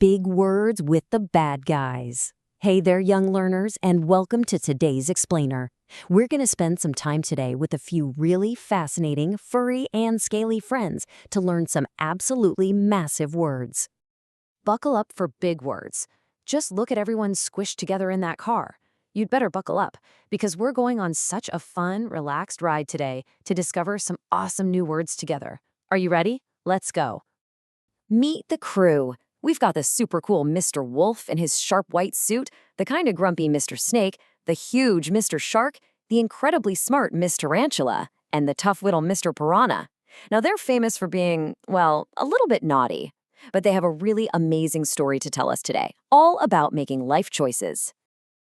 big words with the bad guys. Hey there, young learners, and welcome to today's Explainer. We're going to spend some time today with a few really fascinating, furry, and scaly friends to learn some absolutely massive words. Buckle up for big words. Just look at everyone squished together in that car. You'd better buckle up, because we're going on such a fun, relaxed ride today to discover some awesome new words together. Are you ready? Let's go. Meet the crew. We've got the super cool Mr. Wolf in his sharp white suit, the kind of grumpy Mr. Snake, the huge Mr. Shark, the incredibly smart Miss Tarantula, and the tough little Mr. Piranha. Now, they're famous for being, well, a little bit naughty, but they have a really amazing story to tell us today, all about making life choices.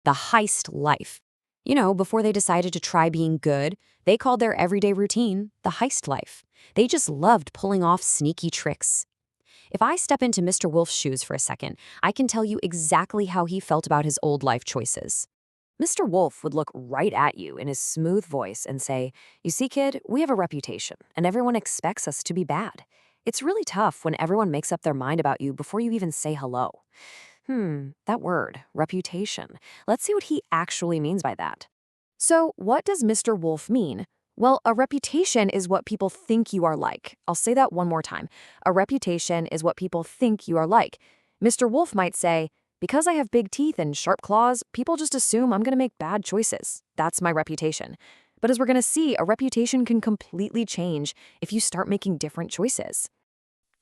The heist life. You know, before they decided to try being good, they called their everyday routine the heist life. They just loved pulling off sneaky tricks. If I step into Mr. Wolf's shoes for a second, I can tell you exactly how he felt about his old life choices. Mr. Wolf would look right at you in his smooth voice and say, "You see, kid, we have a reputation, and everyone expects us to be bad. It's really tough when everyone makes up their mind about you before you even say hello." That word, reputation. Let's see what he actually means by that. So, what does Mr. Wolf mean? Well, a reputation is what people think you are like. I'll say that one more time. A reputation is what people think you are like. Mr. Wolf might say, "Because I have big teeth and sharp claws, people just assume I'm going to make bad choices. That's my reputation." But as we're going to see, a reputation can completely change if you start making different choices.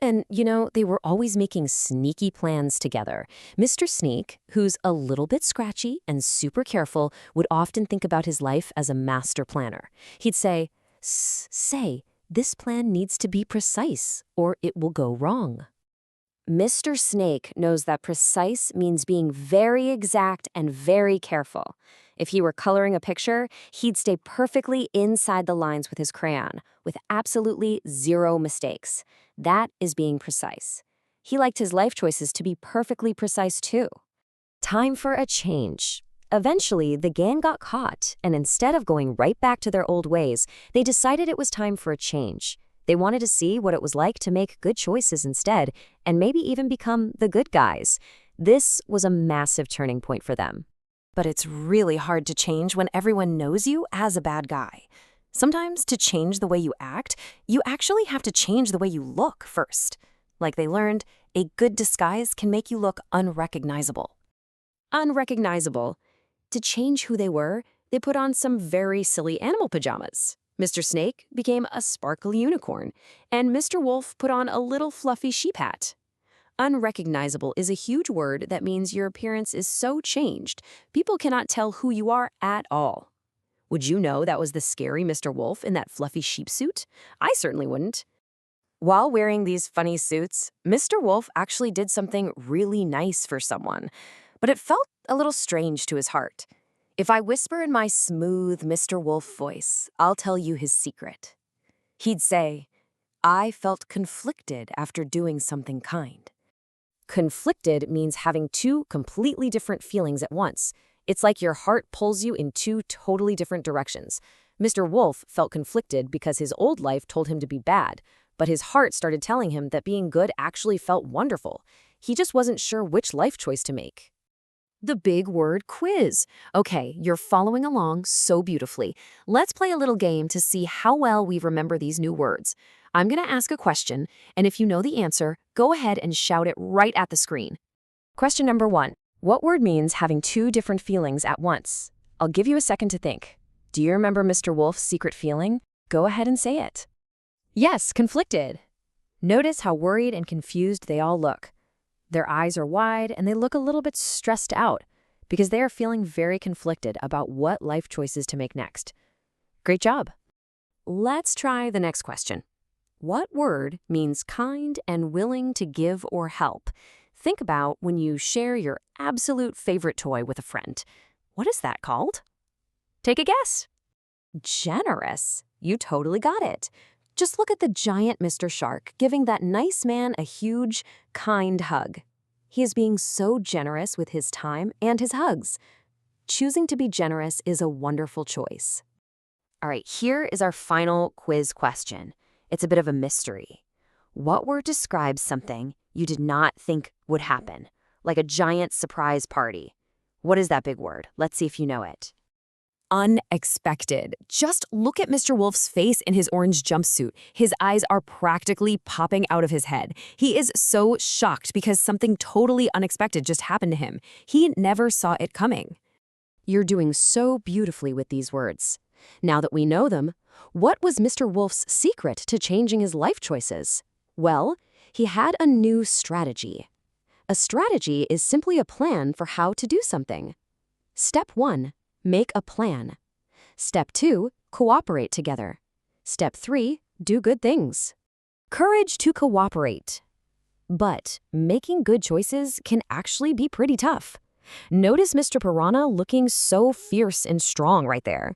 And, you know, they were always making sneaky plans together. Mr. Sneak, who's a little bit scratchy and super careful, would often think about his life as a master planner. He'd say, this plan needs to be precise, or it will go wrong." Mr. Snake knows that precise means being very exact and very careful. If he were coloring a picture, he'd stay perfectly inside the lines with his crayon, with absolutely zero mistakes. That is being precise. He liked his life choices to be perfectly precise too. Time for a change. Eventually, the gang got caught, and instead of going right back to their old ways, they decided it was time for a change. They wanted to see what it was like to make good choices instead, and maybe even become the good guys. This was a massive turning point for them. But it's really hard to change when everyone knows you as a bad guy. Sometimes to change the way you act, you actually have to change the way you look first. Like they learned, a good disguise can make you look unrecognizable. Unrecognizable. To change who they were, they put on some very silly animal pajamas. Mr. Snake became a sparkly unicorn, and Mr. Wolf put on a little fluffy sheep hat. Unrecognizable is a huge word that means your appearance is so changed, people cannot tell who you are at all. Would you know that was the scary Mr. Wolf in that fluffy sheep suit? I certainly wouldn't. While wearing these funny suits, Mr. Wolf actually did something really nice for someone, but it felt a little strange to his heart. If I whisper in my smooth Mr. Wolf voice, I'll tell you his secret. He'd say, "I felt conflicted after doing something kind." Conflicted means having two completely different feelings at once. It's like your heart pulls you in two totally different directions. Mr. Wolf felt conflicted because his old life told him to be bad, but his heart started telling him that being good actually felt wonderful. He just wasn't sure which life choice to make. The big word quiz. Okay, you're following along so beautifully. Let's play a little game to see how well we remember these new words. I'm going to ask a question, and if you know the answer, go ahead and shout it right at the screen. Question number 1. What word means having two different feelings at once? I'll give you a second to think. Do you remember Mr. Wolf's secret feeling? Go ahead and say it. Yes, conflicted. Notice how worried and confused they all look. Their eyes are wide and they look a little bit stressed out because they are feeling very conflicted about what life choices to make next. Great job. Let's try the next question. What word means kind and willing to give or help? Think about when you share your absolute favorite toy with a friend. What is that called? Take a guess. Generous. You totally got it. Just look at the giant Mr. Shark giving that nice man a huge, kind hug. He is being so generous with his time and his hugs. Choosing to be generous is a wonderful choice. All right, here is our final quiz question. It's a bit of a mystery. What word describes something you did not think would happen, like a giant surprise party. What is that big word? Let's see if you know it. Unexpected. Just look at Mr. Wolf's face in his orange jumpsuit. His eyes are practically popping out of his head. He is so shocked because something totally unexpected just happened to him. He never saw it coming. You're doing so beautifully with these words. Now that we know them, what was Mr. Wolf's secret to changing his life choices? Well, he had a new strategy. A strategy is simply a plan for how to do something. Step 1. Make a plan. Step 2. Cooperate together. Step 3. Do good things. Courage to cooperate. But making good choices can actually be pretty tough. Notice Mr. Piranha looking so fierce and strong right there.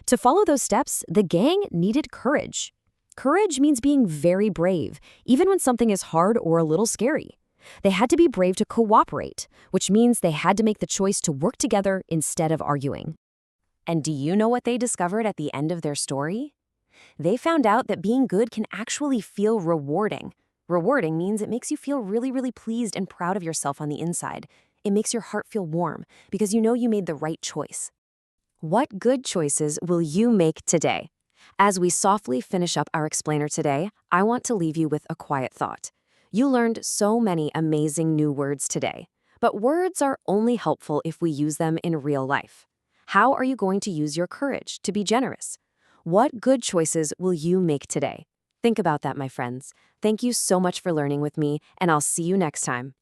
To follow those steps, the gang needed courage. Courage means being very brave, even when something is hard or a little scary. They had to be brave to cooperate, which means they had to make the choice to work together instead of arguing. And do you know what they discovered at the end of their story? They found out that being good can actually feel rewarding. Rewarding means it makes you feel really, really pleased and proud of yourself on the inside. It makes your heart feel warm because you know you made the right choice. What good choices will you make today? As we softly finish up our explainer today, I want to leave you with a quiet thought. You learned so many amazing new words today, but words are only helpful if we use them in real life. How are you going to use your courage to be generous? What good choices will you make today? Think about that, my friends. Thank you so much for learning with me, and I'll see you next time.